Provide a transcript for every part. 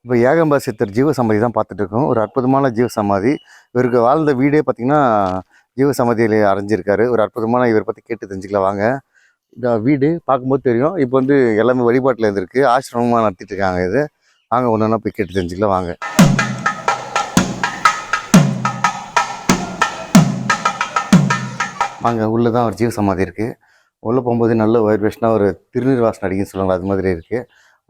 இப்போ ஏகம்பா சித்தர் ஜீவ சமாதி தான் பார்த்துட்டு இருக்கோம். ஒரு அற்புதமான ஜீவ சமாதி. இவருக்கு வாழ்ந்த வீடே பார்த்திங்கன்னா ஜீவ சமாதியில் அடைஞ்சிருக்காரு. ஒரு அற்புதமான இவரை பற்றி கேட்டு தெரிஞ்சுக்கலாம் வாங்க. இந்த வீடு பார்க்கும்போது தெரியும். இப்போ வந்து எல்லாமே வழிபாட்டில் இருந்திருக்கு. ஆசிரமமாக நடத்திட்டு இருக்காங்க இது. வாங்க ஒன்று ஒன்றா போய் கேட்டு தெரிஞ்சுக்கலாம் வாங்க. வாங்க உள்ளே தான் ஒரு ஜீவ சமாதி இருக்குது. உள்ளே போகும்போது நல்ல வைப்ரேஷனாக ஒரு திருநீர் வாசனை அடிக்குன்னு சொல்லுவாங்க, அது மாதிரி இருக்குது.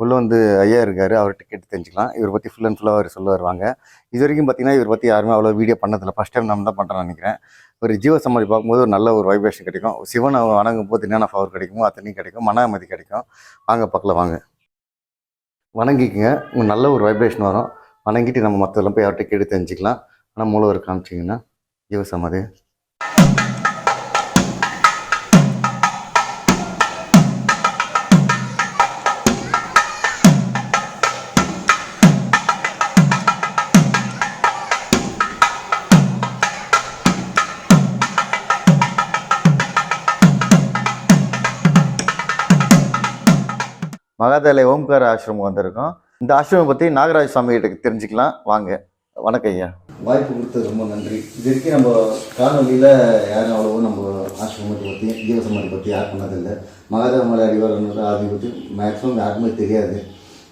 உள்ளே வந்து ஐயா இருக்கார், அவர்கிட்ட கேட்டு தெரிஞ்சுக்கலாம். இவரை பற்றி ஃபுல் அண்ட் ஃபுல்லாக அவர் சொல்ல வருவாங்க. இது வரைக்கும் பார்த்தீங்கன்னா இவரை பற்றி யாருமே அவ்வளோ வீடியோ பண்ணதில்லை. ஃபஸ்ட் டைம் நம்ம தான் பண்ணுறேன்னு நினைக்கிறேன். ஒரு ஜீவ சமாதி பார்க்கும்போது ஒரு நல்ல ஒரு வைப்ரேஷன் கிடைக்கும். சிவனை வணங்கும் போது என்னென்ன பவர் கிடைக்குமோ அத்தனையும் கிடைக்கும், மன அமைதி கிடைக்கும். வாங்க பார்க்கலாம் வாங்க. வணங்கிக்குங்க, நல்ல ஒரு வைப்ரேஷன் வரும். வணங்கிட்டு நம்ம மற்றதெல்லாம் போய் அவர்கிட்ட கேட்டு தெரிஞ்சுக்கலாம். ஆனால் மூலவர் காமிச்சிங்கன்னா ஜீவ சமாதி. மகாதேலை ஓம்கார ஆசிரமம் வந்திருக்கோம். இந்த ஆசிரமம் பற்றி நாகராஜ சுவாமி கிட்ட தெரிஞ்சுக்கலாம் வாங்க. வணக்கம் ஐயா, வாய்ப்பு கொடுத்தது ரொம்ப நன்றி. இது வரைக்கும் நம்ம காணொலியில் யாரும் அவ்வளவோ நம்ம ஆசிரமத்தை பற்றி ஜீவசமாதி பற்றி யார் பண்ணதில்லை. மகாதேவ மலை அடிவாரன்ற ஆதி பற்றி மேக்ஸிமம் யாருக்குமே தெரியாது.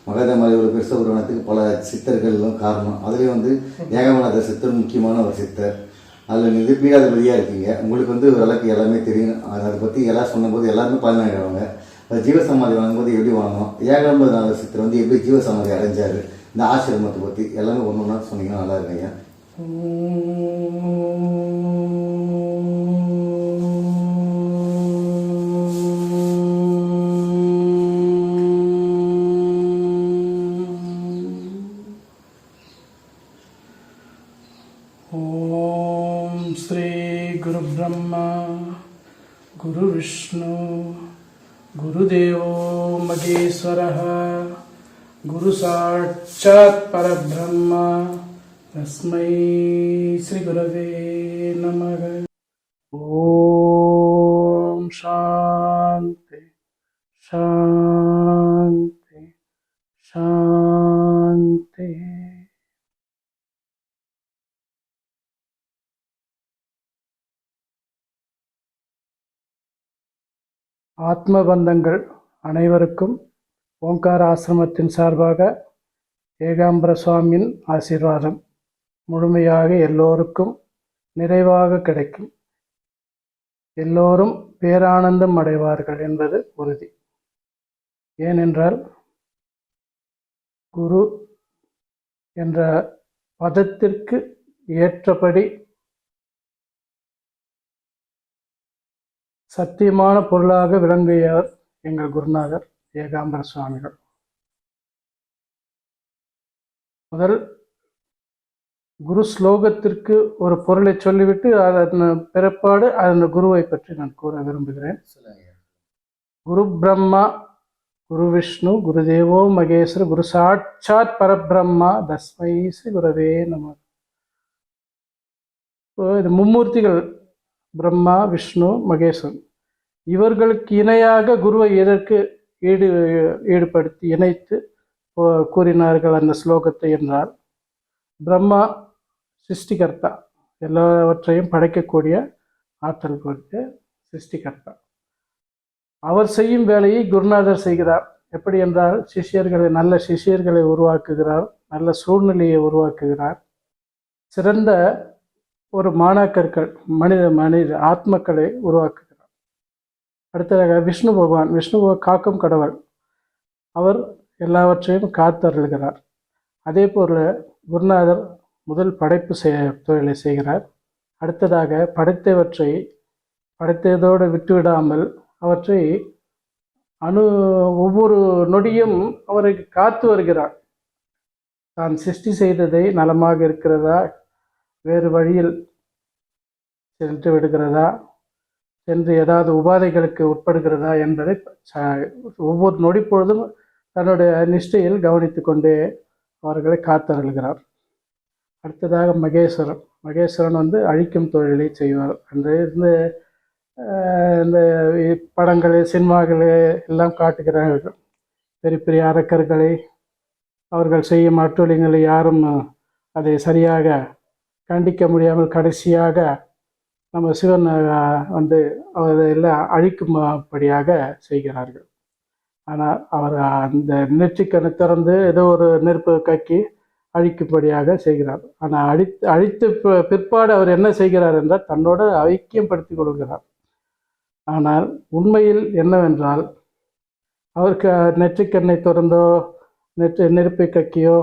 மகாதேவ மலையோட பெருச உருவனத்துக்கு பல சித்தர்களும் காரணம். அதுலேயும் வந்து ஏகமநாத சித்தர் முக்கியமான ஒரு சித்தர். அதில் நீங்கள் பீடாதிபதியாக இருக்கீங்க, உங்களுக்கு வந்து ஓரளவுக்கு எல்லாமே தெரியும். அதை பற்றி எல்லாம் சொன்னபோது எல்லாருமே பயனாகிடுவாங்க. ஜீவசமாதி வாங்கும்போது எப்படி வாங்கணும், ஏகாம்பநாத சித்தர் வந்து எப்படி ஜீவசமாதி அடைஞ்சார், இந்த ஆசிரமத்தை பற்றி எல்லாமே ஒன்று ஒன்றா சொன்னீங்கன்னா நல்லா இருக்குங்க. ஓம் ஸ்ரீ குரு பிரம்மா குரு விஷ்ணு गुरुदेवो महेश्वरः गुरु साक्षात् परब्रह्म तस्मै श्री गुरवे नमः. ओम शांति शांति शांति. ஆத்மபந்தங்கள் அனைவருக்கும் ஓங்கார ஆசிரமத்தின் சார்பாக ஏகாம்பர சுவாமியின் ஆசீர்வாதம் முழுமையாக எல்லோருக்கும் நிறைவாக கிடைக்கும். எல்லோரும் பேரானந்தம் அடைவார்கள் என்பது உறுதி. ஏனென்றால் குரு என்ற பதத்திற்கு ஏற்றபடி சத்தியமான பொருளாக விளங்கியவர் எங்கள் குருநாதர் ஏகாம்பர சுவாமிகள். முதல் குரு ஸ்லோகத்திற்கு ஒரு பொருளை சொல்லிவிட்டு அதன் பிறப்பாடு அதன் குருவை பற்றி நான் கூற விரும்புகிறேன். குரு பிரம்மா குரு விஷ்ணு குருதேவோ மகேஸ்வர குரு சாட்சாத் பரபிரம்மா தஸ்மை ஸ்ரீ குரவே நம. இது மும்மூர்த்திகள், பிரம்மா விஷ்ணு மகேஸ்வரன். இவர்களுக்கு இணையாக குருவை எதற்கு ஈடுபடுத்தி இணைத்து கூறினார்கள் அந்த ஸ்லோகத்தை என்றால், பிரம்மா சிருஷ்டிகர்த்தா, எல்லாவற்றையும் படைக்கக்கூடிய ஆற்றல் கொடுத்த சிருஷ்டிகர்த்தா. அவர் செய்யும் வேலையை குருநாதர் செய்கிறார். எப்படி என்றால் நல்ல சிஷ்யர்களை உருவாக்குகிறார், நல்ல சூழ்நிலையை உருவாக்குகிறார், சிறந்த ஒரு மாணாக்கர்கள் மனித ஆத்மக்களை உருவாக்குகிறார். அடுத்ததாக விஷ்ணு பகவான், காக்கும் கடவுள், அவர் எல்லாவற்றையும் காத்தருள்கிறார். அதே போல குருநாதர் முதல் படைப்பு தொழிலை செய்கிறார். அடுத்ததாக படைத்ததோடு விட்டுவிடாமல் அவற்றை ஒவ்வொரு நொடியும் அவரை காத்து வருகிறார். தான் சிருஷ்டி செய்ததை நலமாக இருக்கிறதா, வேறு வழியில் சென்று விடுகிறதா, சென்று ஏதாவது உபாதைகளுக்கு உட்படுகிறதா என்பதை ஒவ்வொரு நொடி பொழுதும் தன்னுடைய நிஷ்டையில் கவனித்து கொண்டே அவர்களை காத்தருள்கிறார். அடுத்ததாக மகேஸ்வரன் வந்து அழிக்கும் தொழிலை செய்வார். அந்த இந்த படங்களை சினிமாக்களை எல்லாம் காட்டுகிறார்கள். பெரிய பெரிய அரக்கர்களை அவர்கள் செய்யும் அட்டூழியங்களை யாரும் அதை சரியாக கண்டிக்க முடியாமல் கடைசியாக நம்ம சிவன் வந்து அதையெல்லாம் அழிக்கும்படியாக செய்கிறார்கள். ஆனால் அவர் அந்த நெற்றிக்கண்ணை திறந்து ஏதோ ஒரு நெருப்பு கக்கி அழிக்கும்படியாக செய்கிறார். ஆனால் அழித்த பிற்பாடு அவர் என்ன செய்கிறார் என்றால் தன்னோட ஐக்கியப்படுத்திக் கொள்கிறார். ஆனால் உண்மையில் என்னவென்றால் அவருக்கு நெற்றிக்கண்ணை திறந்தோ நெருப்பை கக்கியோ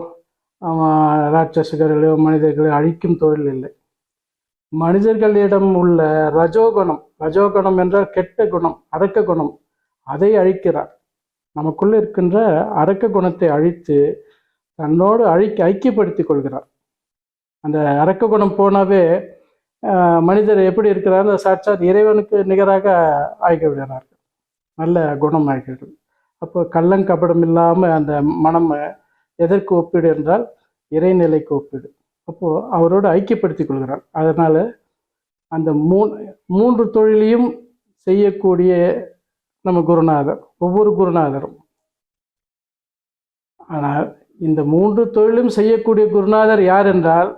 ராட்சசர்களையோ மனிதர்களையோ அழிக்கும் தொழில் இல்லை. மனிதர்களிடம் உள்ள ரஜோகுணம் என்றால் கெட்ட குணம், அரக்க குணம், அதை அழிக்கிறார். நமக்குள்ள இருக்கின்ற அரக்க குணத்தை அழித்து தன்னோடு ஐக்கியப்படுத்திக் கொள்கிறார். அந்த அரக்க குணம் போனாவே மனிதர் எப்படி இருக்கிறார், சாட்சாத் இறைவனுக்கு நிகராக ஆகிவிடுகிறார்கள், நல்ல குணம் ஆகிறது. அப்போ கள்ளங்கபடம் இல்லாமல் அந்த மனம் எதற்கு ஒப்பீடு என்றால் இறைநிலைக்கு ஒப்பீடு. அப்போது அவரோடு ஐக்கியப்படுத்திக் கொள்கிறார். அதனால் அந்த மூன்று தொழிலையும் செய்யக்கூடிய நம்ம குருநாதர், ஒவ்வொரு குருநாதரும். ஆனால் இந்த மூன்று தொழிலும் செய்யக்கூடிய குருநாதர் யார் என்றால்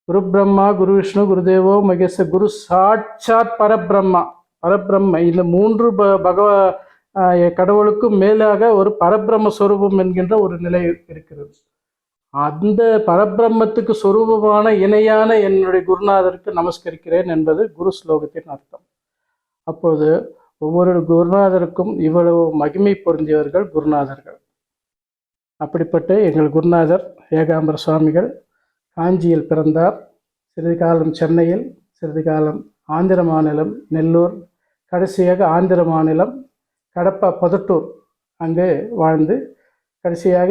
குரு பிரம்மா, குரு விஷ்ணு, குருதேவோ மகேச, குரு சாட்சாத் பரபிரம்மா. இந்த மூன்று கடவுளுக்கும் மேலாக ஒரு பரபிரம்ம சொரூபம் என்கின்ற ஒரு நிலை இருக்கிறது. அந்த பரபிரம்மத்துக்கு சொரூபமான இணையான என்னுடைய குருநாதருக்கு நமஸ்கரிக்கிறேன் என்பது குரு ஸ்லோகத்தின் அர்த்தம். அப்போது ஒவ்வொரு குருநாதருக்கும் இவ்வளவு மகிமை பொருந்தியவர்கள் குருநாதர்கள். அப்படிப்பட்ட எங்கள் குருநாதர் ஏகாம்பர சுவாமிகள் காஞ்சியில் பிறந்தார். சிறிது காலம் சென்னையில், சிறிது காலம் ஆந்திர மாநிலம் நெல்லூர், கடைசியாக ஆந்திர மாநிலம் கடப்பா பொதட்டூர் அங்கு வாழ்ந்து கடைசியாக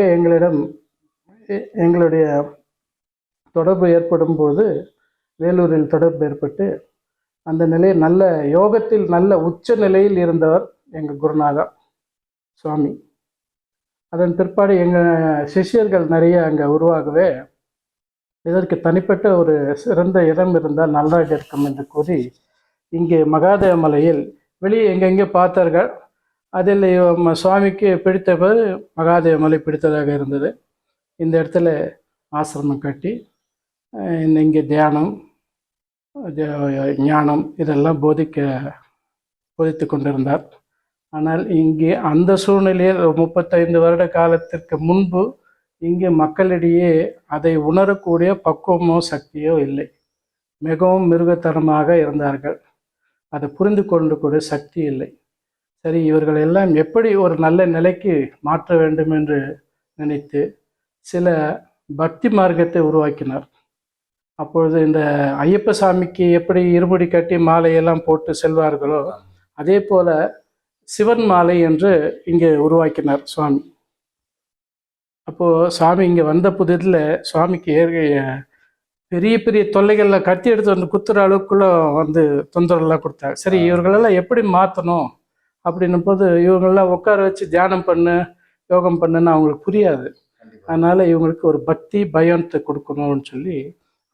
எங்களுடைய தொடர்பு ஏற்படும் போது வேலூரில் தொடர்பு ஏற்பட்டு அந்த நிலையில் நல்ல யோகத்தில் நல்ல உச்ச நிலையில் இருந்தவர் எங்கள் குருநாதர் சுவாமி. அதன் பிற்பாடு எங்கள் சிஷ்யர்கள் நிறைய அங்கே உருவாகவே இதற்கு தனிப்பட்ட ஒரு சிறந்த இடம் இருந்தால் நன்றாக இருக்கும் என்று கூறி இங்கே மகாதேவ மலையில் வெளியே எங்கெங்கே பார்த்தார்கள். அதில் சுவாமிக்கு பிடித்தபோது மகாதேவ மலை பிடித்ததாக இருந்தது. இந்த இடத்துல ஆசிரமம் கட்டி இங்கே தியானம், ஞானம் இதெல்லாம் போதித்து கொண்டிருந்தார். ஆனால் இங்கே அந்த சூழ்நிலையில் 35 வருட காலத்திற்கு முன்பு இங்கே மக்களிடையே அதை உணரக்கூடிய பக்குவமோ சக்தியோ இல்லை. மிகவும் மிருகத்தனமாக இருந்தார்கள். அதை புரிந்து கொண்டு கூட சக்தி இல்லை. சரி, இவர்கள் எல்லாம் எப்படி ஒரு நல்ல நிலைக்கு மாற்ற வேண்டும் என்று நினைத்து சில பக்தி மார்க்கத்தை உருவாக்கினார். அப்பொழுது இந்த ஐயப்ப சாமிக்கு எப்படி இருமுடி கட்டி மாலையெல்லாம் போட்டு செல்வார்களோ அதே போல சிவன் மாலை என்று இங்கே உருவாக்கினார் சுவாமி. அப்போது சுவாமி இங்கே வந்த புதிதில் சுவாமிக்கு பெரிய பெரிய தொல்லைகளில் கத்தி எடுத்து வந்து குத்துற அளவுக்குள்ள தொந்தரவுலாம் கொடுத்தாங்க. சரி, இவர்களெல்லாம் எப்படி மாற்றணும் அப்படின்னும் போது இவங்களெல்லாம் உட்கார வச்சு தியானம் பண்ணு, யோகம் பண்ணுன்னு அவங்களுக்கு புரியாது. அதனால் இவங்களுக்கு ஒரு பக்தி பயத்தை கொடுக்கணும்னு சொல்லி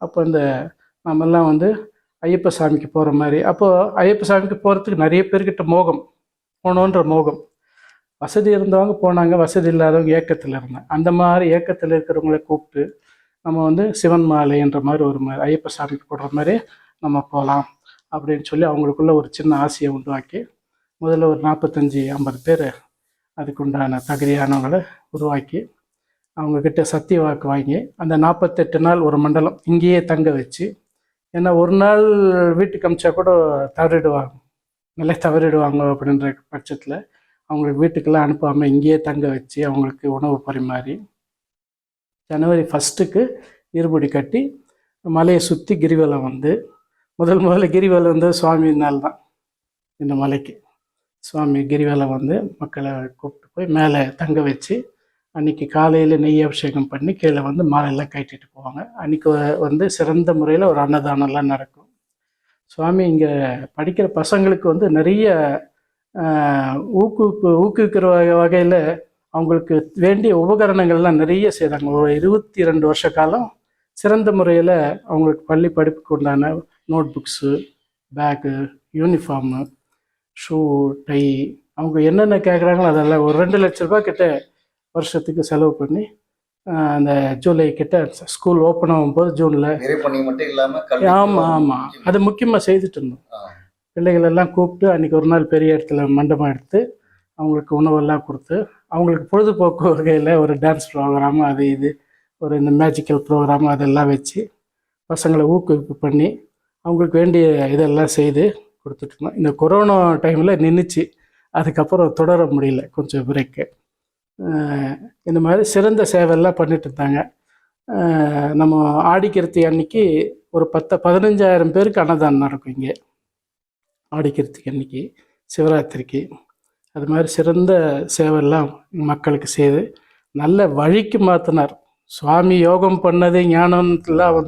அப்போ இந்த நம்மெல்லாம் ஐயப்ப சாமிக்கு போகிற மாதிரி. அப்போது ஐயப்ப சாமிக்கு போகிறதுக்கு நிறைய பேர்கிட்ட போகணுன்ற மோகம். வசதி இருந்தவங்க போனாங்க, வசதி இல்லாதவங்க ஏக்கத்தில் இருந்தாங்க. அந்த மாதிரி ஏக்கத்தில் இருக்கிறவங்களை கூப்பிட்டு நம்ம சிவன் மாலைன்ற மாதிரி ஒரு மாதிரி ஐயப்ப சாமிக்கு போடுற மாதிரி நம்ம போகலாம் அப்படின்னு சொல்லி அவங்களுக்குள்ள ஒரு சின்ன ஆசையை உண்டாக்கி முதல்ல ஒரு 45-50 பேர் அதுக்குண்டான தகுதியானவங்களை உருவாக்கி அவங்கக்கிட்ட சத்திய வாக்கு வாங்கி அந்த 48 நாள் ஒரு மண்டலம் இங்கேயே தங்க வச்சு, ஏன்னா ஒரு நாள் வீட்டுக்கு அமிச்சா கூட தவறிடுவாங்க அப்படின்ற பட்சத்தில் அவங்களுக்கு வீட்டுக்கெல்லாம் அனுப்பாமல் இங்கேயே தங்க வச்சு அவங்களுக்கு உணவு பரிமாறி ஜனவரி 1 இருமுடி கட்டி மலையை சுற்றி கிரிவலம் முதல்ல கிரிவலம் சுவாமினால் தான். இந்த மலைக்கு சுவாமி கிரிவலம் மக்களை கூப்பிட்டு போய் மேலே தங்க வச்சு அன்றைக்கி காலையில் நெய் அபிஷேகம் பண்ணி கீழே மாலையெல்லாம் கட்டிட்டு போவாங்க. அன்றைக்கி சிறந்த முறையில் ஒரு அன்னதானம்லாம் நடக்கும். சுவாமி இங்கே படிக்கிற பசங்களுக்கு நிறைய ஊக்குவிக்கிற வகையில் அவங்களுக்கு வேண்டிய உபகரணங்கள்லாம் நிறைய செய்கிறாங்க. ஒரு 22 வருஷ காலம் சிறந்த முறையில் அவங்களுக்கு பள்ளி படிப்புக்கு உண்டான note books, bag, uniform, shoe, tie அவங்க என்னென்ன கேட்குறாங்களோ அதெல்லாம் ஒரு 2 லட்ச ரூபா கிட்ட வருஷத்துக்கு செலவு பண்ணி அந்த ஜூலை கிட்ட ஸ்கூல் ஓப்பன் ஆகும்போது ஜூனில். இறைப்பணி மட்டும் இல்லாம ஆமாம் ஆமாம், அது முக்கியமாக செய்துட்டு இருந்தோம். பிள்ளைகள் எல்லாம் கூப்பிட்டு அன்றைக்கி ஒரு நாள் பெரிய இடத்துல மண்டபம் எடுத்து அவங்களுக்கு உணவெல்லாம் கொடுத்து அவங்களுக்கு பொழுதுபோக்கு வகையில் ஒரு டான்ஸ் ப்ரோக்ராமு அது இது ஒரு இந்த மேஜிக்கல் ப்ரோக்ராமு அதெல்லாம் வச்சு பசங்களை ஊக்குவிப்பு பண்ணி அவங்களுக்கு வேண்டிய இதெல்லாம் செய்து கொடுத்துட்ருந்தோம். இந்த கொரோனா டைமில் நின்றுச்சு, அதுக்கப்புறம் தொடர முடியல, கொஞ்சம் பிரேக்கு. இந்த மாதிரி சிறந்த சேவையெல்லாம் பண்ணிட்டு இருந்தாங்க. நம்ம ஆடிக்கிருத்தி அன்னைக்கு ஒரு 15,000 பேருக்கு அன்னதானம் நடக்கும் இங்கே ஆடிக்கிருத்திக்கு அன்னைக்கு சிவராத்திரிக்கு. அது மாதிரி சிறந்த சேவையெல்லாம் மக்களுக்கு செய்து நல்ல வழிக்கு மாற்றினார். சுவாமி யோகம் பண்ணது ஞானம்லாம்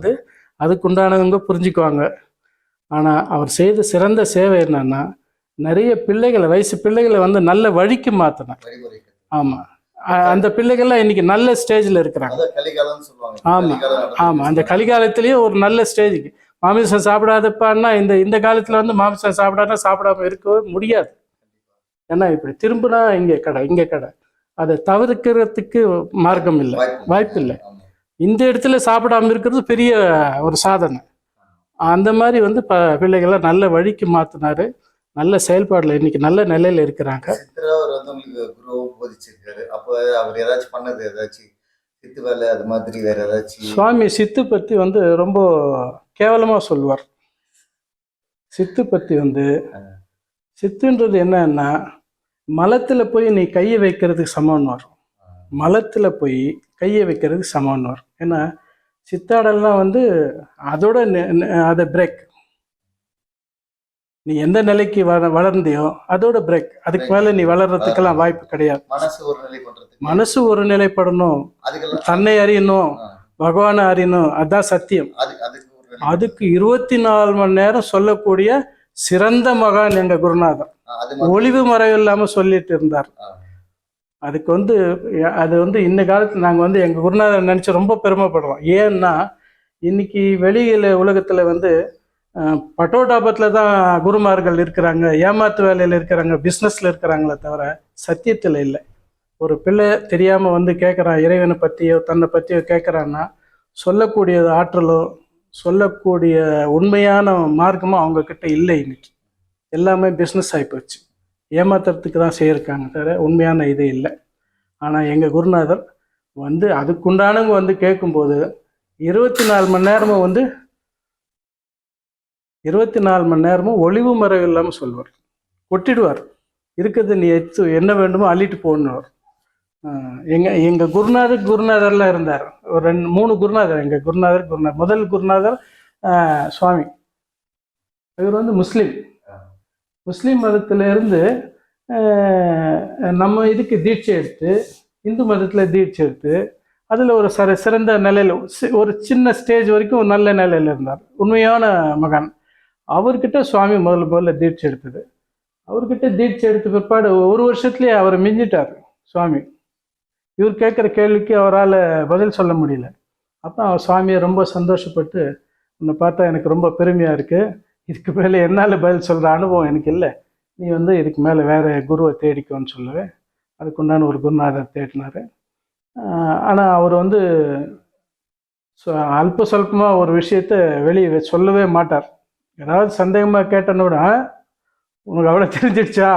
அதுக்குண்டானவங்க புரிஞ்சுக்குவாங்க. ஆனால் அவர் செய்த சிறந்த சேவை என்னன்னா நிறைய பிள்ளைகளை வயசு பிள்ளைகளை நல்ல வழிக்கு மாற்றினார். ஆமாம், அந்த பிள்ளைகள்லாம் இன்னைக்கு நல்ல ஸ்டேஜில் இருக்கிறாங்க. ஆமாம் ஆமாம், அந்த கலிகாலத்திலேயே ஒரு நல்ல ஸ்டேஜுக்கு. மாமிசம் சாப்பிடாதப்பான்னா இந்த காலத்தில் மாமிசம் சாப்பிடாம இருக்கவே முடியாது. ஏன்னா இப்படி திரும்பினா இங்கே கடை அதை தவிர்க்கிறதுக்கு மார்க்கம் இல்லை, வாய்ப்பு இல்லை. இந்த இடத்துல சாப்பிடாம இருக்கிறது பெரிய ஒரு சாதனை. அந்த மாதிரி பிள்ளைகள்லாம் நல்ல வழிக்கு மாற்றினாரு. நல்ல செயல்பாடுல இன்னைக்கு நல்ல நிலையில இருக்கிறாங்க. உங்களுக்கு குரு போதிச்சிருக்காரு. அப்ப அவர் ஏதாச்சும் பண்ணது ஏதாச்சும் சித்து வேலை அது மாதிரி வேற ஏதாச்சும்? சுவாமி சித்து பத்தி ரொம்ப கேவலமா சொல்லுவார். சித்து பத்தி சித்துன்றது என்னன்னா மலத்துல போய் நீ கையை வைக்கிறதுக்கு சமம்னு வரும். மலத்துல போய் கையை வைக்கிறதுக்கு சமம்னு வரும். ஏன்னா சித்தாடெல்லாம் அதோட அதை பிரேக். நீ எந்த நிலைக்கு வளர்ந்தியோ அதோட பிரேக். அதுக்கு மேல நீ வளர்றதுக்கெல்லாம் வாய்ப்பு கிடையாது. மனசு ஒரு நிலைப்படணும், தன்னை அறியணும், பகவானை அறியணும், அதுதான் சத்தியம். அதுக்கு 24 மணி நேரம் சொல்லக்கூடிய சிறந்த மகான் எங்க குருநாதர். ஒளிவு மறைவு இல்லாம சொல்லிட்டு இருந்தார். அதுக்கு அது இந்த காலத்துல நாங்க எங்க குருநாதர் நினைச்சு ரொம்ப பெருமைப்படுறோம். ஏன்னா இன்னைக்கு வெளியில உலகத்துல பட்டோடாபத்தில் தான் குருமார்கள் இருக்கிறாங்க, ஏமாத்து வேலையில் இருக்கிறாங்க, பிஸ்னஸில் இருக்கிறாங்களே தவிர சத்தியத்தில் இல்லை. ஒரு பிள்ளை தெரியாமல் கேட்குறான், இறைவனை பற்றியோ தன்னை பற்றியோ கேட்குறான்னா சொல்லக்கூடிய ஆற்றலோ சொல்லக்கூடிய உண்மையான மார்க்கமோ அவங்கக்கிட்ட இல்லை. இன்னைக்கு எல்லாமே பிஸ்னஸ் ஆகிப்போச்சு, ஏமாத்துறதுக்கு தான் செய்யிருக்காங்க தவிர உண்மையான இது இல்லை. ஆனால் எங்கள் குருநாதர் அதுக்குண்டானவங்க கேட்கும்போது 24 மணி நேரமும் 24 மணி நேரமும் ஒளிவு மறைவு இல்லாமல் சொல்வார். கொட்டிடுவார். இருக்கிறது நீ என்ன வேண்டுமோ அள்ளிட்டு போகணுவார். எங்கள் குருநாதர்லாம் இருந்தார். ஒரு 3 குருநாதர். எங்கள் குருநாதர் முதல் குருநாதர் சுவாமி. இவர் முஸ்லீம் மதத்திலிருந்து நம்ம இதுக்கு தீட்சை எடுத்து இந்து மதத்தில் தீட்சை எடுத்து அதில் ஒரு சிறந்த நிலையில் ஒரு சின்ன ஸ்டேஜ் வரைக்கும் நல்ல நிலையில் இருந்தார். உண்மையான மகான். அவர்கிட்ட சுவாமி முதல்ல தீட்சை எடுத்தது. அவர்கிட்ட தீட்சை எடுத்த பிற்பாடு ஒரு வருஷத்துலேயே அவரை மிஞ்சிட்டார் சுவாமி. இவர் கேட்குற கேள்விக்கு அவரால் பதில் சொல்ல முடியல. அப்போ அவர் சுவாமியை ரொம்ப சந்தோஷப்பட்டு, உன்னை பார்த்தா எனக்கு ரொம்ப பெருமையாக இருக்குது, இதுக்கு மேலே என்னால் பதில் சொல்கிற அனுபவம் எனக்கு இல்லை, நீ இதுக்கு மேலே வேறு குருவை தேடிக்கோன்னு சொல்லுவேன். அதுக்குண்டான ஒரு குருநாதர் தேடினார். ஆனால் அவர் அல்ப சொல்பமாக ஒரு விஷயத்த வெளியே சொல்லவே மாட்டார். ஏதாவது சந்தேகமாக கேட்டனோட உனக்கு அவ்வளோ தெரிஞ்சிடுச்சா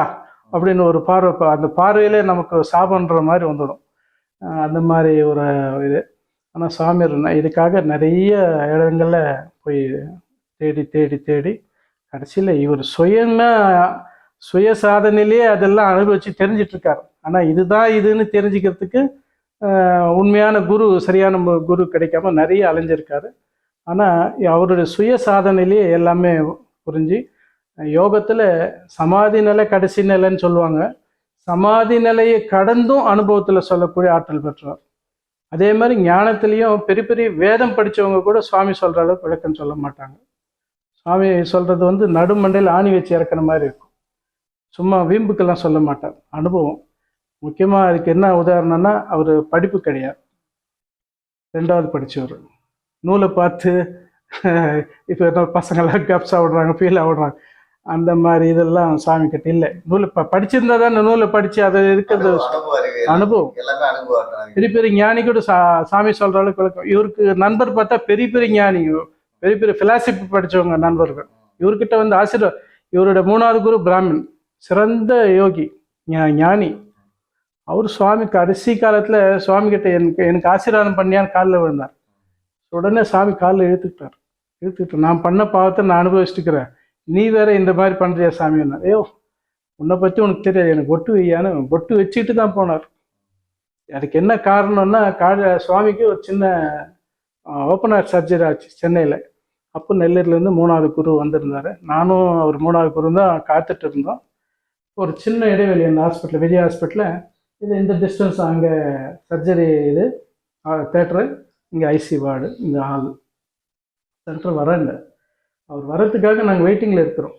அப்படின்னு ஒரு பார்வை, அந்த பார்வையிலே நமக்கு சாபன்ற மாதிரி வந்துடும். அந்த மாதிரி ஒரு இது. ஆனால் சுவாமி இதுக்காக நிறைய இடங்களில் போய் தேடி தேடி தேடி கடைசியில் இவர் சுய சாதனையிலேயே அதெல்லாம் அனுபவிச்சு தெரிஞ்சிட்ருக்கார். ஆனால் இதுன்னு தெரிஞ்சுக்கிறதுக்கு உண்மையான குரு, சரியான குரு கிடைக்காம நிறைய அலைஞ்சிருக்காரு. ஆனால் அவருடைய சுய சாதனையிலேயே எல்லாமே புரிஞ்சு யோகத்தில் சமாதி நிலை கடைசி நிலைன்னு சொல்லுவாங்க. சமாதி நிலையை கடந்தும் அனுபவத்தில் சொல்லக்கூடிய ஆற்றல் பெற்றவர். அதே மாதிரி ஞானத்திலையும் பெரிய பெரிய வேதம் படித்தவங்க கூட சுவாமி சொல்கிற அளவுக்கு விளக்கம் சொல்ல மாட்டாங்க. சுவாமி சொல்கிறது நடுமண்டையில் ஆணி வச்சு இறக்குற மாதிரி இருக்கும். சும்மா வீம்புக்கெல்லாம் சொல்ல மாட்டார். அனுபவம் முக்கியமாக. அதுக்கு என்ன உதாரணம்னா, அவர் படிப்பு கிடையாது, 2வது படித்தவர். நூலை பார்த்து இப்போ என்ன பசங்களாம் கப்ஸாக விடுறாங்க, ஃபீலாக விடுறாங்க. அந்த மாதிரி இதெல்லாம் சாமி கிட்ட இல்லை. நூல் படிச்சிருந்தா தான் இந்த நூலை படிச்சு அதை இருக்கிறது அனுபவ அறிவு அனுபவம். எல்லாமே அனுபவம். பெரிய பெரிய ஞானி கூட சாமி சொல்ற அளவுக்கு விளக்கம். இவருக்கு நண்பர் பார்த்தா பெரிய பெரிய ஞானி, பெரிய பெரிய பிலாசபி படிச்சவங்க நண்பர்கள். இவர்கிட்ட வந்து ஆசீர்வாதம். இவரோட 3வது குரு பிராமின், சிறந்த யோகி, ஞானி. அவர் சுவாமி கடைசி காலத்துல சுவாமி கிட்ட எனக்கு ஆசீர்வாதம் பண்ணியான்னு காலில் விழுந்தார். உடனே சாமி காலில் இழுத்துக்கிட்டு நான் பண்ண பாவத்தை நான் அனுபவிச்சுட்டுக்கிறேன், நீ வேற இந்த மாதிரி பண்றியா சாமி? ஐயோ உன்னை பத்தி உனக்கு தெரியாது, எனக்கு பொட்டு வையான்னு பொட்டு வச்சுக்கிட்டு தான் போனார். அதுக்கு என்ன காரணம்னா சுவாமிக்கு ஒரு சின்ன ஓப்பன் ஹார்ட் சர்ஜரி ஆச்சு சென்னையில். அப்போ நெல்லூர்லேருந்து 3வது குரு வந்திருந்தார். நானும் அவர் 3வது குரு தான் காத்துட்டு இருந்தோம். ஒரு சின்ன இடைவெளி அந்த ஹாஸ்பிட்டல், விஜய் ஹாஸ்பிட்டலில். இது இந்த டிஸ்டன்ஸ், அங்கே சர்ஜரி இது தேட்டரு, இங்கே ஐசி வார்டு, இங்கே ஹால் சென்டர் வரல. அவர் வர்றதுக்காக நாங்கள் வெயிட்டிங்கில் இருக்கிறோம்.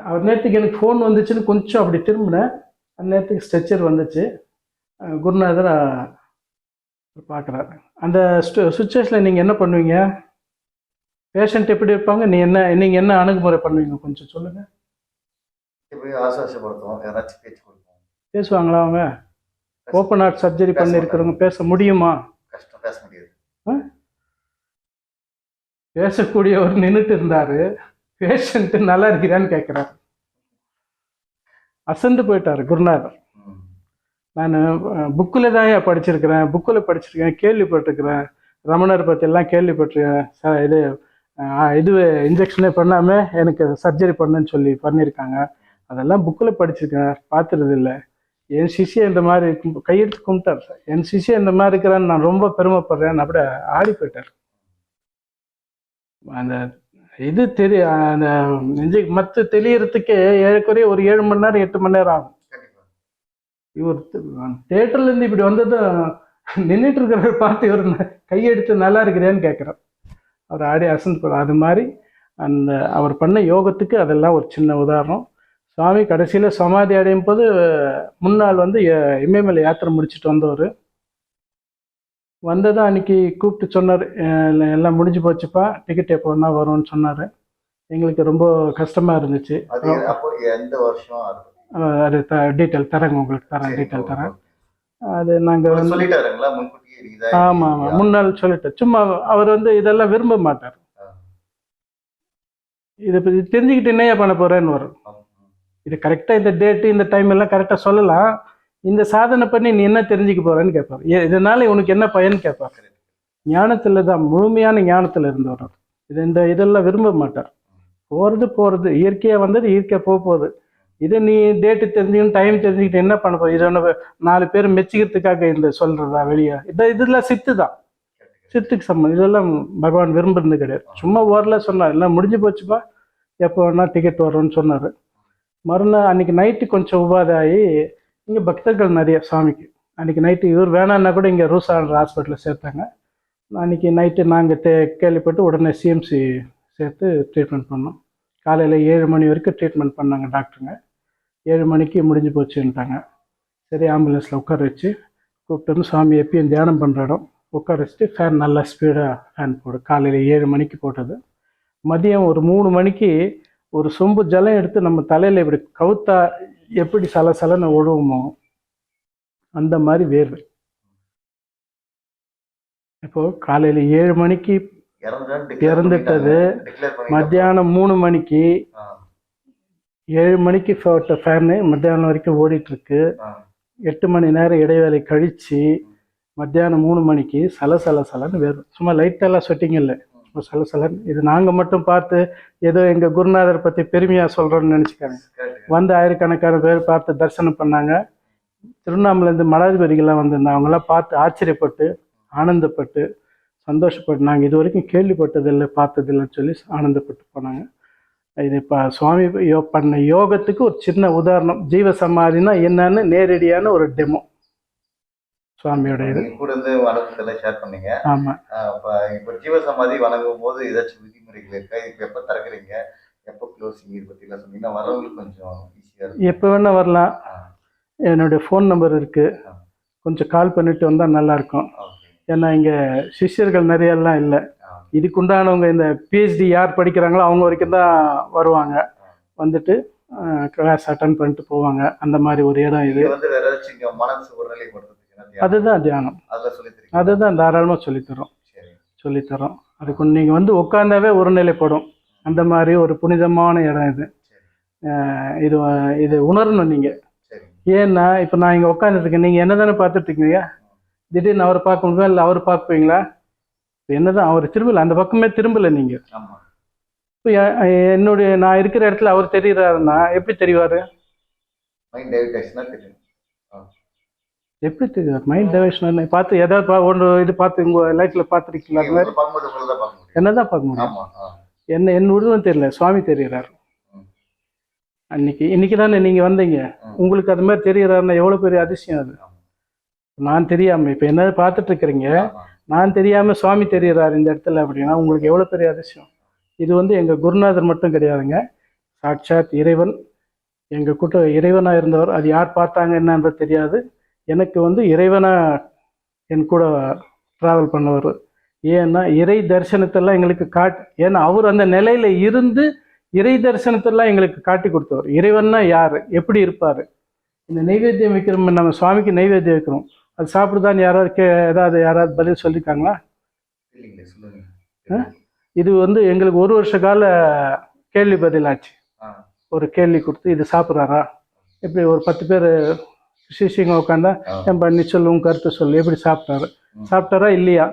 அவர் நேரத்துக்கு எனக்கு ஃபோன் வந்துச்சுன்னு கொஞ்சம் அப்படி திரும்பினேன். அந்த நேரத்துக்கு ஸ்ட்ரெச்சர் வந்துச்சு. குருநாதர் பார்க்குறாரு. அந்த சுச்சுவேஷனில் நீங்கள் என்ன பண்ணுவீங்க? பேஷண்ட் எப்படி இருப்பாங்க, நீங்கள் என்ன அணுகுமுறை பண்ணுவீங்க கொஞ்சம் சொல்லுங்கள். ஆசுவாசப்படுத்துவோம், யாராச்சும் பேச்சு கொடுப்போம். பேசுவாங்களா அவங்க? ஓப்பன் ஹார்ட் சர்ஜரி பண்ணியிருக்கிறவங்க பேச முடியுமா? கஷ்டம், பேச முடியாது. பேசக்கூடியவர் நின்றுட்டு இருந்தாரு, பேஷண்ட்டு நல்லா இருக்கிறான்னு கேட்குறாரு. அசந்து போயிட்டார் குருநாதர். நான் புக்கில் தான் படிச்சிருக்கிறேன், கேள்விப்பட்டிருக்கிறேன், ரமணர் பற்றி எல்லாம் கேள்விப்பட்டிருக்கேன். இது இன்ஜெக்ஷனே பண்ணாமல் எனக்கு சர்ஜரி பண்ணுன்னு சொல்லி பண்ணியிருக்காங்க, அதெல்லாம் புக்கில் படிச்சிருக்கேன், பார்த்துறது இல்லை. என் சிஷியை இந்த மாதிரி கையெடுத்து கும்பிட்டார் சார். என் சிஷியை இந்த மாதிரி இருக்கிறான்னு நான் ரொம்ப பெருமைப்படுறேன். அப்படியே ஆடி போயிட்டார். அந்த இது அந்த மற்ற தெரியறதுக்கு ஏறக்குறைய ஒரு 7 மணி நேரம் 8 மணி நேரம் ஆகும். இவர் தேட்டர்லேருந்து இப்படி வந்ததும் நின்றுட்டு இருக்கிற பார்த்து இவர் கையெடுத்து நல்லா இருக்கிறேன்னு கேட்குறார். அவர் ஆடி அசந்து போகிறார். அது மாதிரி அந்த அவர் பண்ண யோகத்துக்கு அதெல்லாம் ஒரு சின்ன உதாரணம். சுவாமி கடைசியில் சமாதி அடையும் போது முன்னாள் வந்து இமயமலை யாத்திரை முடிச்சுட்டு வந்தவர் வந்ததான் அன்னைக்கு கூப்பிட்டு சொன்னார், எல்லாம் முடிஞ்சு போச்சுப்பா, டிக்கெட் எப்போ வேணா வரும்னு சொன்னார். எங்களுக்கு ரொம்ப கஷ்டமாக இருந்துச்சு. அது டீட்டெயில் தரேங்க, உங்களுக்கு டீட்டெயில் தரேன். அது நாங்கள் வந்து ஆமாம் முன்னாள் சொல்லிட்டேன். சும்மா அவர் வந்து இதெல்லாம் விரும்ப மாட்டார். இதை பற்றி தெரிஞ்சுக்கிட்டு என்னையா பண்ண போகிறேன்னு வரும். இது கரெக்டாக இந்த டேட்டு இந்த டைம் எல்லாம் கரெக்டாக சொல்லலாம். இந்த சாதனை பண்ணி நீ என்ன தெரிஞ்சுக்க போகிறேன்னு கேட்பார். இதனால உனக்கு என்ன பயன் கேட்பார். ஞானத்தில் தான், முழுமையான ஞானத்தில் இருந்தவர். இதெல்லாம் விரும்ப மாட்டார். போகிறது இயற்கையாக வந்தது, இயற்கையாக போகுது. இதை நீ டேட்டு தெரிஞ்சுக்கணும், டைம் தெரிஞ்சுக்கிட்டு என்ன பண்ண போகுது? இதை 4 பேர் மெச்சிக்கிறதுக்காக இந்த சொல்கிறதா வெளியே? இதெல்லாம் சித்து தான், சித்துக்கு சம்பந்தம். இதெல்லாம் பகவான் விரும்புறது கிடையாது. சும்மா ஓரளவு சொன்னார், எல்லாம் முடிஞ்சு போச்சுப்பா, எப்போ வேணா டிக்கெட் வரும்னு சொன்னார். மறுநாள் அன்றைக்கி நைட்டு கொஞ்சம் உபாதாகி இங்கே பக்தர்கள் நிறைய சாமிக்கு. அன்றைக்கி நைட்டு இவர் வேணான்னா கூட இங்கே ரூசான்ற ஹாஸ்பிட்டலில் சேர்த்தாங்க. அன்றைக்கி நைட்டு நாங்கள் கேள்விப்பட்டு உடனே சிஎம்சி சேர்த்து ட்ரீட்மெண்ட் பண்ணோம். காலையில் 7 மணி வரைக்கும் ட்ரீட்மெண்ட் பண்ணாங்க டாக்டருங்க. 7 மணிக்கு முடிஞ்சு போச்சுன்ட்டாங்க. சரி, ஆம்புலன்ஸில் உட்கார வச்சு கூப்பிட்டு வந்து சாமி எப்பயும் தியானம் பண்ணுற இடம் உட்கார வச்சுட்டு ஃபேன் நல்லா ஸ்பீடாக ஃபேன் போடு. காலையில் 7 மணிக்கு போட்டது. மதியம் ஒரு 3 மணிக்கு ஒரு சொம்பு ஜலம் எடுத்து நம்ம தலையில் இப்படி கவுத்தா எப்படி சலசலன்னு ஒழுகுமோ அந்த மாதிரி வேர்வை. இப்போது காலையில் 7 மணிக்கு இறந்துட்டது, மத்தியானம் 3 மணிக்கு 7 மணிக்கு போட்ட ஃபேனு மத்தியானம் வரைக்கும் ஓடிட்டுருக்கு. 8 மணி நேரம் இடைவேளை கழித்து மத்தியானம் 3 மணிக்கு சலசலன்னு வேர்வை. சும்மா லைட்டெல்லாம் சொட்டிங்க இல்லை, சலசலன். இது நாங்கள் மட்டும் பார்த்து ஏதோ எங்கள் குருநாதர் பற்றி பெருமையாக சொல்கிறோன்னு நினச்சிக்காங்க. வந்து ஆயிரக்கணக்கான பேர் பார்த்து தரிசனம் பண்ணாங்க. திருவண்ணாமலேருந்து மடாதிபதிகள்லாம் வந்திருந்தாங்க. அவங்களாம் பார்த்து ஆச்சரியப்பட்டு ஆனந்தப்பட்டு சந்தோஷப்பட்டு, நாங்கள் இது வரைக்கும் கேள்விப்பட்டதில்லை பார்த்ததில்லைன்னு சொல்லி ஆனந்தப்பட்டு போனாங்க. இது இப்போ சுவாமி பண்ண யோகத்துக்கு ஒரு சின்ன உதாரணம். ஜீவ சமாதினா என்னன்னு நேரடியான ஒரு டெமோ சுவாமியோட இது கூட இருந்து வணக்கத்தெல்லாம் ஷேர் பண்ணீங்க. ஆமாம். இப்போ ஜீவசமாதி வணங்கும் போது ஏதாச்சும் விதிமுறைகள் இருக்கா? இப்போ எப்போ திறக்கிறீங்க, எப்போ க்ளோசிங், இது பற்றிலாம் சொன்னீங்கன்னா வரவங்களுக்கு கொஞ்சம் ஈஸியாக இருக்கும். எப்போ வேணால் வரலாம். என்னுடைய ஃபோன் நம்பர் இருக்குது, கொஞ்சம் கால் பண்ணிட்டு வந்தால் நல்லாயிருக்கும். ஏன்னா இங்கே சிஷ்யர்கள் நிறையெல்லாம் இல்லை, இதுக்குண்டானவங்க இந்த பிஹெச்டி யார் படிக்கிறாங்களோ அவங்க வரைக்கும் தான் வருவாங்க. வந்துட்டு கிளாஸ் அட்டன் பண்ணிட்டு போவாங்க. அந்த மாதிரி ஒரு இடம் இது. வந்து வேற ஏதாச்சும் இங்க மனசு ஒரு நிலைப்படுத்துறதுக்கு என்ன தியானம்? அதுதான் தியானம். அதெல்லாம் சொல்லித் தரீங்களா? அதுதான் தாராளமாக சொல்லித்தரோம். சரி. சொல்லித்தரோம். அதுக்கு நீங்கள் வந்து உட்காந்தாவே ஒரு நிலைப்படும். அந்த மாதிரி ஒரு புனிதமான இடம் இது. இது இது உணரணும் நீங்கள். சரி. ஏன்னா இப்போ நான் இங்கே உட்காந்துருக்கேன், நீங்கள் என்ன தானே பார்த்துட்டு இருக்கீங்க. திடீர்னு அவரை பார்க்க முடியுமா, இல்லை அவர் பார்ப்பீங்களா? என்னதான் அவர் திரும்பல, அந்த பக்கமே திரும்பலை நீங்கள். ஆமா. இப்போ என்னுடைய நான் இருக்கிற இடத்துல அவர் தெரியுறாருன்னா எப்படி தெரிவார்? மைண்ட் டைவர்டேஷனா தெரியும். எப்படி தெரியுவார்? மைண்ட் டைவர்ஷன் பார்த்து ஏதாவது ஒன்று இது பார்த்து உங்கள் லைஃப்பில் பார்த்துருக்கீங்களா? அது மாதிரி பார்க்கும்போது உங்களை தான் பார்க்க முடியும். என்ன தான் பார்க்க முடியும். ஆமா. என் உருவம் தெரியல, சுவாமி தெரிகிறார். இன்னைக்கு தானே நீங்கள் வந்தீங்க, உங்களுக்கு அது மாதிரி தெரிகிறாருன்னா எவ்வளோ பெரிய அதிசயம் அது. நான் தெரியாமல் இப்போ என்ன பார்த்துட்டு இருக்கிறீங்க, நான் தெரியாமல் சுவாமி தெரிகிறார் இந்த இடத்துல அப்படின்னா உங்களுக்கு எவ்வளோ பெரிய அதிசயம். இது வந்து எங்கள் குருநாதர் மட்டும் கிடையாதுங்க, சாட்சாத் இறைவன். எங்கள் கூட்ட இறைவனாக இருந்தவர். அது யார் பார்த்தாங்க என்னன்றது தெரியாது. எனக்கு வந்து இறைவனாக என் கூட ட்ராவல் பண்ணவர். ஏன்னா இறை தரிசனத்தெல்லாம் எங்களுக்கு ஏன்னா அவர் அந்த நிலையில் இருந்து இறை தரிசனத்தெல்லாம் எங்களுக்கு காட்டி கொடுத்தவர். இறைவன்னா யார், எப்படி இருப்பார். இந்த நைவேத்தியம் வைக்கிறோம், நம்ம சுவாமிக்கு நைவேத்தியம் வைக்கிறோம், அது சாப்பிடுதான் யாராவது யாராவது பதில் சொல்லியிருக்காங்களா? இது வந்து எங்களுக்கு ஒரு வருஷ கால கேள்வி பதில் ஆச்சு. ஒரு கேள்வி கொடுத்து இது சாப்பிட்றாரா, எப்படி ஒரு 10 பேர் சிஷியங்க உட்காந்தா என் பண்ணி சொல்லு, உன் கருத்தை சொல்லு, எப்படி சாப்பிட்டாரா இல்லையா,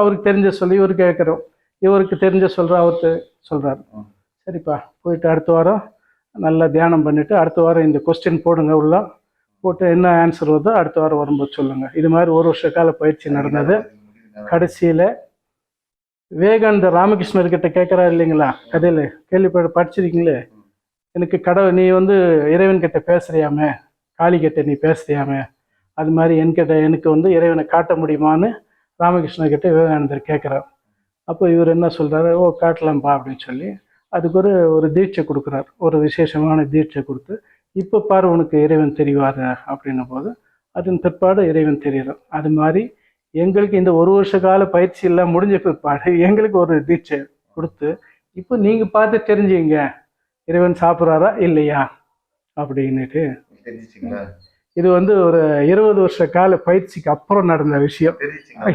அவருக்கு தெரிஞ்ச சொல்லி இவர் கேட்குறோம், இவருக்கு தெரிஞ்ச அவருக்கு சொல்கிறாரு. சரிப்பா, போயிட்டு அடுத்த வாரம் நல்லா தியானம் பண்ணிவிட்டு அடுத்த வாரம் இந்த கொஸ்டின் போடுங்க, உள்ள போட்டு என்ன ஆன்சர் வருதோ அடுத்த வாரம் வரும்போது சொல்லுங்கள். இது மாதிரி ஒரு வருஷ கால பயிற்சி நடந்தது. கடைசியில் விவேகானந்தர் ராமகிருஷ்ணர்கிட்ட கேட்குறாரு இல்லைங்களா, கதையில் படிச்சிருக்கீங்களே, எனக்கு கடவுள் நீ வந்து இறைவன்கிட்ட பேசுறியாமே, காளிகிட்ட நீ பேசுறியாமே, அது மாதிரி எனக்கு வந்து இறைவனை காட்ட முடியுமான்னு ராமகிருஷ்ணர்கிட்ட விவேகானந்தர் கேட்குறார். அப்போ இவர் என்ன சொல்கிறாரு, ஓ காட்டலாம்ப்பா அப்படின்னு சொல்லி அதுக்கு ஒரு தீட்சை கொடுக்குறார். ஒரு விசேஷமான தீட்சை கொடுத்து இப்போ பாரு உனக்கு இறைவன் தெரிவார் அப்படின்னும் போது அதன் பிற்பாடு இறைவன் தெரிகிறார். அது மாதிரி எங்களுக்கு இந்த ஒரு வருஷ கால பயிற்சி எல்லாம் முடிஞ்ச பிற்பாடு எங்களுக்கு ஒரு தீட்சை கொடுத்து இப்போ நீங்கள் பார்த்து தெரிஞ்சுங்க இறைவன் சாப்பிட்றாரா இல்லையா அப்படின்னுட்டு. இது வந்து ஒரு 20 வருஷ கால பயிற்சிக்கு அப்புறம் நடந்த விஷயம்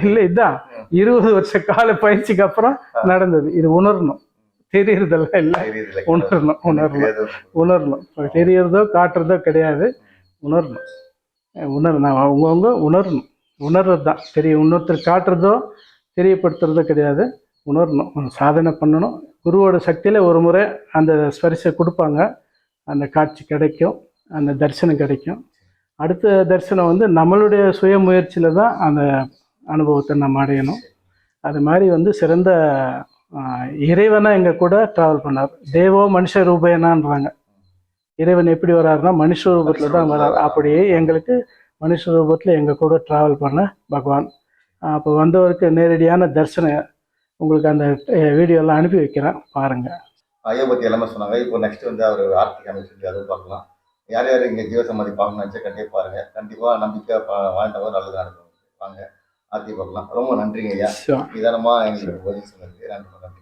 இல்லை. இதுதான் 20 வருஷ கால பயிற்சிக்கு அப்புறம் நடந்தது. இது உணரணும், தெரியறதெல்லாம் இல்லை, உணரணும். தெரியறதோ காட்டுறதோ கிடையாது, உணரணும். அவங்கவுங்க உணர்றது தான் தெரியும். இன்னொருத்தர் காட்டுறதோ தெரியப்படுத்துறதோ கிடையாது, உணரணும். சாதனை பண்ணணும். குருவோட சக்தியில் ஒரு முறை அந்த ஸ்பரிசை கொடுப்பாங்க, அந்த காட்சி கிடைக்கும், அந்த தரிசனம் கிடைக்கும். அடுத்த தரிசனம் வந்து நம்மளுடைய சுய முயற்சியில் தான் அந்த அனுபவத்தை நம்ம அடையணும். அது மாதிரி வந்து சிறந்த இறைவனா எங்கள் கூட ட்ராவல் பண்ணார். தேவோ மனுஷ ரூபேனான்றாங்க. இறைவன் எப்படி வர்றாருன்னா மனுஷ ரூபத்தில் தான் வர்றார். அப்படியே எங்களுக்கு மனுஷ ரூபத்தில் எங்கள் கூட ட்ராவல் பண்ண பகவான். அப்போ வந்தவருக்கு நேரடியான தரிசனம் உங்களுக்கு அந்த வீடியோலாம் அனுப்பி வைக்கிறேன், பாருங்கள். ஐயா பற்றி எல்லாமே சொன்னாங்க. இப்போ நெக்ஸ்ட் வந்து அவர் ஆர்த்தி அமைச்சு அதுவும் பார்க்கலாம். யார் யார் இங்கே ஜீவசமாதி பார்க்கணும்னு நினச்சா கண்டிப்பாக பாருங்கள். கண்டிப்பாக நம்பிக்கை வாழ்ந்தவர் நல்லது நடக்கும். வாங்க ஆர்த்தி பார்க்கலாம். ரொம்ப நன்றிங்க ஐயா, நிதானமாக எங்களுக்கு பதில் சொன்னதுக்கு நன்றி.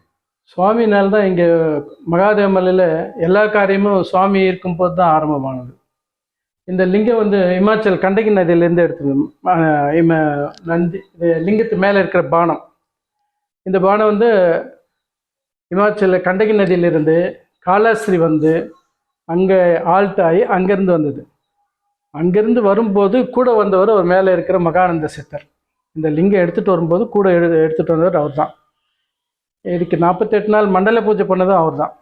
சுவாமினால தான் இங்கே மகாதேவ மலையில் எல்லா காரியமும் சுவாமி இருக்கும்போது தான் ஆரம்பமானது. இந்த லிங்கம் வந்து இமாச்சல் கண்டகி நதியிலேருந்து எடுத்துக்கணும். நந்தி லிங்கத்து மேலே இருக்கிற பானம், இந்த பானம் வந்து இமாச்சலில் கண்டகி நதியிலிருந்து காலாஸ்திரி வந்து அங்கே ஆல்ட் ஆகி அங்கேருந்து வந்தது. அங்கேருந்து வரும்போது கூட வந்தவர் அவர் மேலே இருக்கிற மகானந்த சித்தர். இந்த லிங்கம் எடுத்துகிட்டு வரும்போது கூட எடுத்துகிட்டு வந்தவர் அவர் தான். இதுக்கு 48 நாள் மண்டல பூஜை பண்ணதும் அவர் தான்.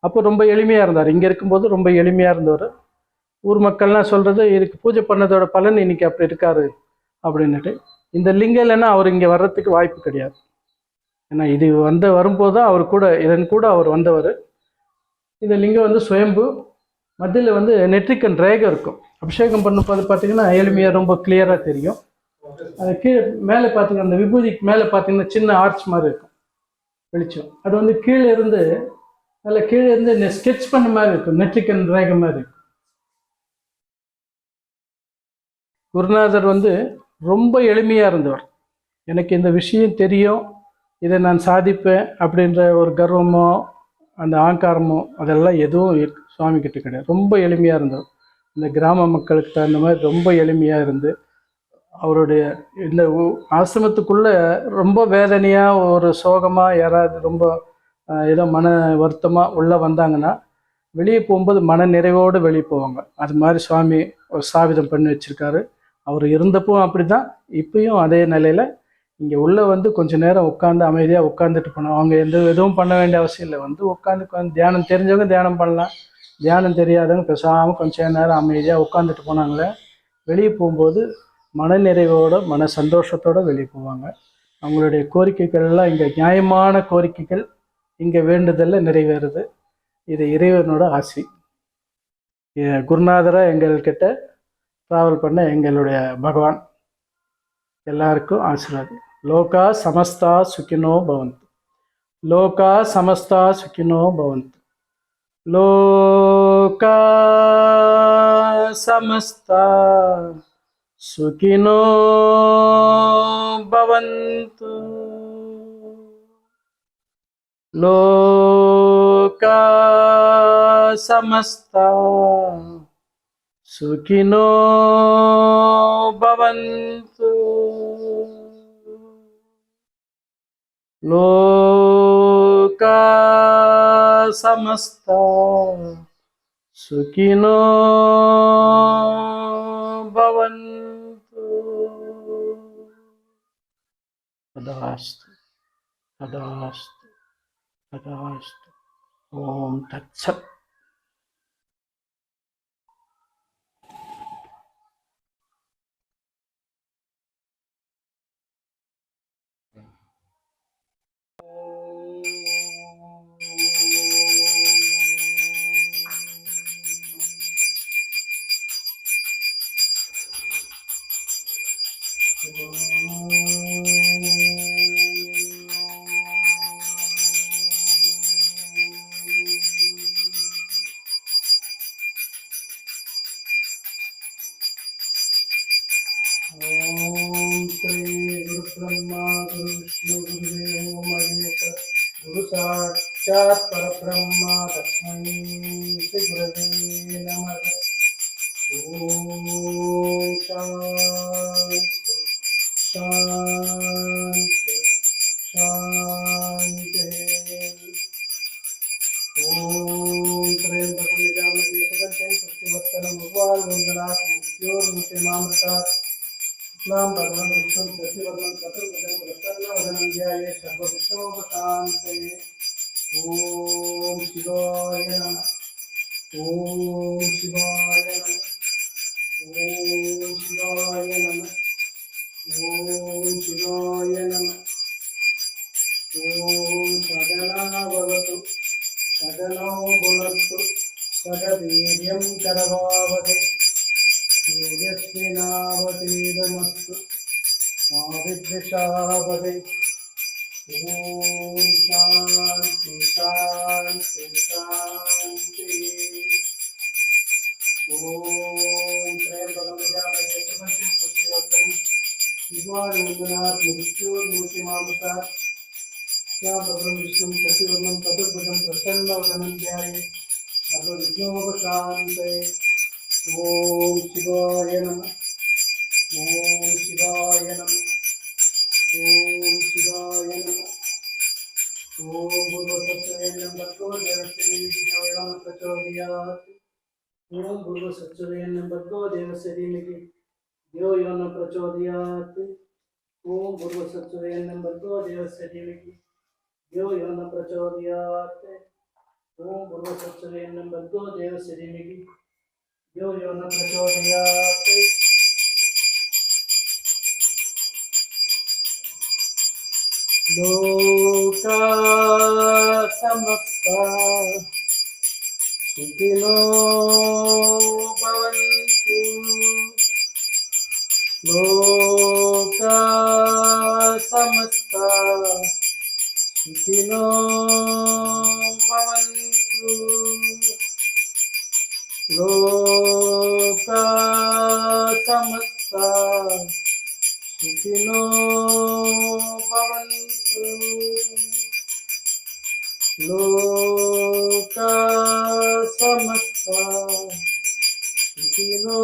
அப்போ ரொம்ப எளிமையாக இருந்தார். இங்கே இருக்கும்போது ரொம்ப எளிமையாக இருந்தவர். ஊர் மக்கள்லாம் சொல்கிறது இதுக்கு பூஜை பண்ணதோட பலன் இன்றைக்கி அப்படி இருக்காரு அப்படின்னுட்டு. இந்த லிங்கம் இல்லைன்னா அவர் இங்கே வர்றதுக்கு வாய்ப்பு கிடையாது. ஏன்னா இது வரும்போது தான் அவர் கூட இதன் கூட அவர் வந்தவர். இந்த லிங்கம் வந்து சுயம்பு, மத்தியில் வந்து நெற்றிக்கண் ரேகம் இருக்கும். அபிஷேகம் பண்ணும்போது பார்த்தீங்கன்னா எளிமையாக ரொம்ப கிளியராக தெரியும். அது கீழே மேலே பார்த்தீங்கன்னா அந்த விபூதிக்கு மேலே பார்த்தீங்கன்னா சின்ன ஆர்ச் மாதிரி இருக்கும் வெளிச்சம். அது வந்து கீழே இருந்து நல்லா கீழே இருந்து ஸ்கெட்ச் பண்ண மாதிரி இருக்கும், நெற்றிக்கண் ரேகம் மாதிரி இருக்கும். குருநாதர் வந்து ரொம்ப எளிமையாக இருந்தவர். எனக்கு இந்த விஷயம் தெரியும், இதை நான் சாதிப்பேன் அப்படின்ற ஒரு கர்வமோ அந்த ஆங்காரமோ அதெல்லாம் எதுவும் சுவாமி கிட்ட கிடையாது. ரொம்ப எளிமையாக இருந்தோம். இந்த கிராம மக்களுக்கு தகுந்த மாதிரி ரொம்ப எளிமையாக இருந்து அவருடைய இந்த ஆசிரமத்துக்குள்ளே ரொம்ப வேதனையாக ஒரு சோகமாக யாராவது ரொம்ப ஏதோ மன வருத்தமாக உள்ளே வந்தாங்கன்னா வெளியே போகும்போது மன நிறைவோடு வெளியே போவாங்க. அது மாதிரி சுவாமி ஒரு ஸ்தாபிதம் பண்ணி வச்சுருக்காரு. அவர் இருந்தப்போ அப்படி தான், இப்பயும் அதே நிலையில் இங்கே உள்ளே வந்து கொஞ்சம் நேரம் உட்காந்து அமைதியாக உட்காந்துட்டு போனோம். அவங்க எதுவும் பண்ண வேண்டிய அவசியம் இல்லை. வந்து உட்காந்து தியானம் தெரிஞ்சவங்க தியானம் பண்ணலாம், தியானம் தெரியாதவங்க பேசாமல் கொஞ்சம் நேரம் அமைதியாக உட்காந்துட்டு போனாங்களே வெளியே போகும்போது மனநிறைவோட மன சந்தோஷத்தோடு வெளியே போவாங்க. அவங்களுடைய கோரிக்கைகள் எல்லாம் இங்கே நியாயமான கோரிக்கைகள் இங்கே வேண்டுதலில் நிறைவேறுது. இது இறைவனோட ஆசி. குருநாதராக எங்கள்கிட்ட ட்ராவல் பண்ண எங்களுடைய பகவான் எல்லாருக்கும் ஆசீர்வாதம். லோகா சமஸ்தா சுகினோ பவந்து. லோகா சமஸ்தா சுகினோ பவந்து. லோகா சமஸ்தா சுகினோ பவந்து. லோகா சமஸ்தா சுகினோ பவந்து. லோகா சமஸ்தா சுகினோ பவந்து. ததாஸ்து ததாஸ்து ததாஸ்து. ஓம் தத்சத். ஓம் ஸ்ரீ குரு பிரம்மா குரு விஷ்ணு குருதேவோ மகேஸ்வர குரு சாட்சாத் பரபிரம்மா தஸ்மை ஸ்ரீ குரவே நமः. ஓம் சாந்தி சாந்தி சாந்தி. ஓம் திரையம்பகம் சக்திவர்த்தனம் உர்வால் வந்தனாத் முக்தியோர்முக்திமாமృతాத் இஸ்லாம் பகவான் விஷ்ணு சசிவர்ணம் சதுர்புஜம் பிரசன்னவதனம் தியாயே சர்வவிஷ்ணோபசாந்தயே. ஓம் சிவாய நமः. ஓம் சிவாய நமः. ஓம் சிவாய நமः. ஓம் சிவாய நமः. ஓம் சகனாவவது சகனோ புனஸ்து சகவீர்யம் கரவாவஹை தேஜஸ்வினாவதீதமஸ்து மா வித்விஷாவஹை. ஓம் சாந்தி சாந்தி சாந்தி. ஓம் திரையம்பகம் யஜாமஹே சுகந்திம் புஷ்டிவர்தனம் வித்வான்முக்னாத் மிருத்யோர்முக்திமாமృతాத் இஸ்லாம் விஷ்ணு சசிவர்ணம் சதுர்புஜம் பிரசன்னவதனம் தியாயே சர்வவிக்னோபசாந்தயே. ஓம் சிவாய நமः. ஓம் சிவாய நமः. ஓம் சிவாய நமः. ஓம் பூர்வசத்வேனம் பர்கோ தேவஸ்ய தீமஹி பிரச்சோதயாத். ஓம் பூர்வசத்வேனம் பர்கோ தேவஸ்ய தீமஹி धियो यो न प्रचोदयात्. ओम भूर्भुवस्सुवेन्नं भर्गो देवस्य धीमहि धियो यो न प्रचोदयात्. ओम भूर्भुवस्सुवेन्नं भर्गो देवस्य धीमहि धियो यो न प्रचोदयात्. लोका समस्ता सुखिनो भवन्तु. लोका समस्ता सुखिनो भवन्तु. लोका समस्ता सुखिनो भवन्तु. सुखिनो